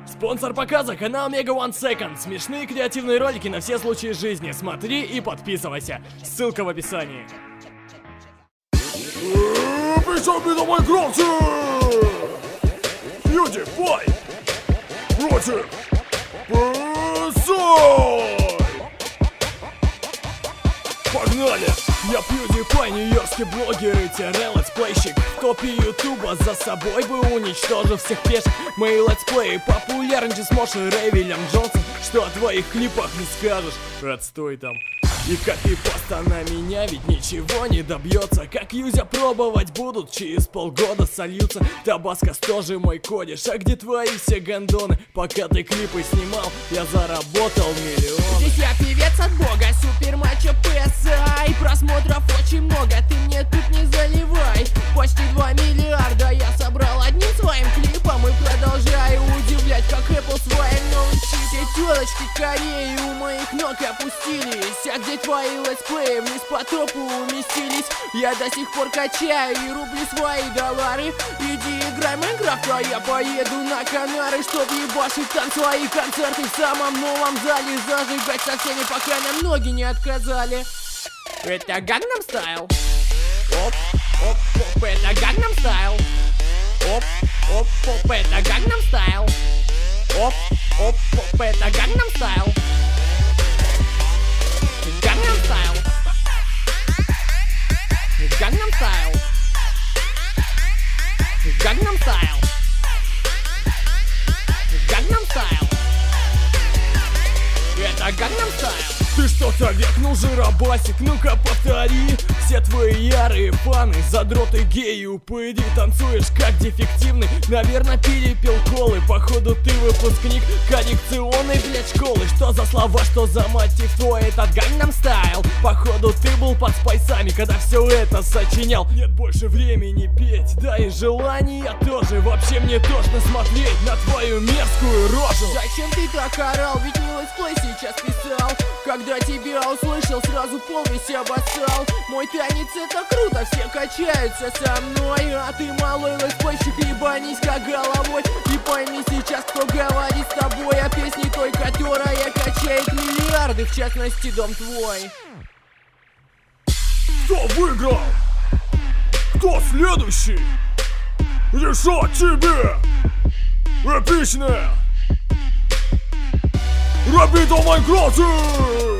Спонсор показа — канал Mega One Second. Смешные креативные ролики на все случаи жизни. Смотри и подписывайся. Ссылка в описании. Причем на Майнкрафте! PewDiePie против Пэсай! Погнали! Я PewDiePie, нью-йоркский блогер и летсплейщик. В топе ютуба за собой бы уничтожил всех пешек. Мои летсплеи популярнее Смош и Рэй Вильям Джонсон. Что о твоих клипах не скажешь? Отстой там. И копипаста на меня ведь ничего не добьется. Как юзя пробовать будут, через полгода сольются. Табаскос тоже мой кодиш. А где твои все гондоны? Пока ты клипы снимал, я заработал миллион. Здесь я певец от бога, супер мачо PSI. Просмотров очень много, ты мне тут не заливай. Почти 2 миллиарда я собрал одним своим клипом. И продолжаю удивлять, как Apple своим новым чипом. Все телочки Кореи у моих ног опустились. А где твои летсплеи вниз по топу уместились? Я до сих пор качаю и рублю свои доллары. Иди играй в Майнкрафт, а я поеду на Канары, чтоб ебашить там свои концерты в самом новом зале. Зажигать со всеми, пока нам ноги не отказали. Это Gangnam Style. Оп, оп, оп, это Gangnam Style. Оп, оп, оп, это Gangnam Style. Оп, оп, оп, это Gangnam Style. Gangnam Style. Gangnam Style. Gangnam Style. Gangnam Style. Это Gangnam Style. Ты что-то векнул, жиробасик, ну-ка повтори. Все твои ярые фаны, задроты геи, упыри. Танцуешь как дефективный, наверное, перепил колы. Походу ты выпускник коррекционной, блядь, школы. Что за слова, что за мотив твой этот Gangnam Style? Походу ты был под спайсами, когда все это сочинял. Нет больше времени петь, да и желания тоже. Вообще мне тошно смотреть на твою мерзкую рожу. Зачем ты так орал, ведь не летсплей сейчас писал. Когда тебя услышал, сразу пол весь обоссал. Мой танец это круто, все качаются со мной. А ты малой летсплейщик, ебанись как головой. И пойми сейчас, кто говорит с тобой о песне той, которая качает миллиарды, в частности дом твой. Кто выиграл? Кто следующий? Решать тебе! Эпичное! Рабито в Майнкрафте!